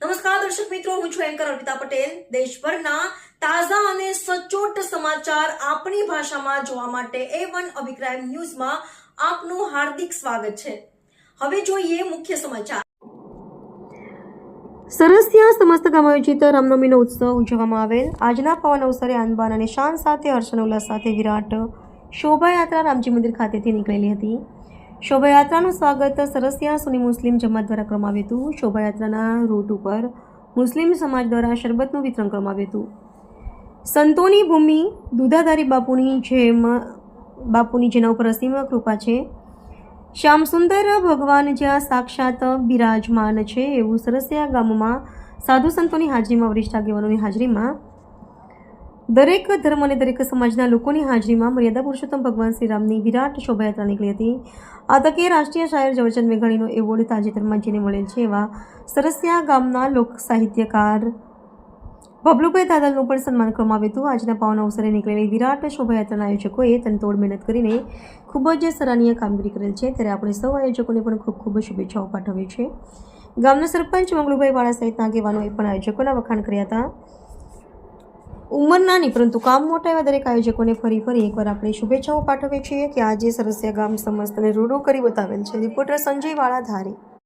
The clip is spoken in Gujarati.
નમસ્કાર દર્શક મિત્રો, હું છું એન્કર અર્પિતા પટેલ. દેશભરના તાજા અને સચોટ સમાચાર આપણી ભાષામાં જોવા માટે A1 અભિપ્રાય ન્યૂઝમાં આપનું હાર્દિક સ્વાગત છે. હવે જોઈએ મુખ્ય સમાચાર. સરસિયા સમસ્ત ગામ આયોજિત રામનવમીનો ઉત્સવ ઉજવવામાં આવેલ. આજના પાવન અવસરે આનબાન અને શાન સાથે હર્ષ અને ઉલ્લાસ સાથે વિરાટ શોભાયાત્રા રામજી મંદિર ખાતેથી નીકળેલી હતી. શોભાયાત્રાનું સ્વાગત સરસિયા સુની મુસ્લિમ જમાત દ્વારા કરવામાં આવ્યું હતું. શોભાયાત્રાના રૂટ ઉપર મુસ્લિમ સમાજ દ્વારા શરબતનું વિતરણ કરવામાં આવ્યું હતું. સંતોની ભૂમિ દુધાધારી બાપુની જેના ઉપર અસીમ કૃપા છે. શ્યામસુંદર ભગવાન જ્યાં સાક્ષાત બિરાજમાન છે એવું સરસિયા ગામમાં સાધુ સંતોની હાજરીમાં, વરિષ્ઠ આગેવાનોની હાજરીમાં, દરેક ધર્મ અને દરેક સમાજના લોકોની હાજરીમાં મર્યાદા પુરુષોત્તમ ભગવાન શ્રી રામની વિરાટ શોભાયાત્રા નીકળી હતી. આ તકે રાષ્ટ્રીય શાયર ઝવેરચંદ મેઘાણીનો એવોર્ડ તાજેતરમાં જેને મળેલ છે એવા સરસિયા ગામના લોક સાહિત્યકાર ભબલુભાઈ દાદલનું પણ સન્માન કરવામાં આવ્યું હતું. આજના પાવન અવસરે નીકળેલી વિરાટ શોભાયાત્રાના આયોજકોએ તનતોડ મહેનત કરીને ખૂબ જ સરાહનીય કામગીરી કરેલ છે. ત્યારે આપણે સૌ આયોજકોને પણ ખૂબ ખૂબ શુભેચ્છાઓ પાઠવીએ છીએ. ગામના સરપંચ મંગલુભાઈ વાળા સહિતના આગેવાનોએ પણ આયોજકોના વખાણ કર્યા હતા. ઉંમર નાની પરંતુ કામ મોટા એવા દરેક આયોજકોને ફરી એકવાર આપણે શુભેચ્છાઓ પાઠવીએ છીએ કે આજે સરસિયા ગામ સમસ્તને રૂડો કરી બતાવેલ છે. રિપોર્ટર સંજય વાળા, ધારી.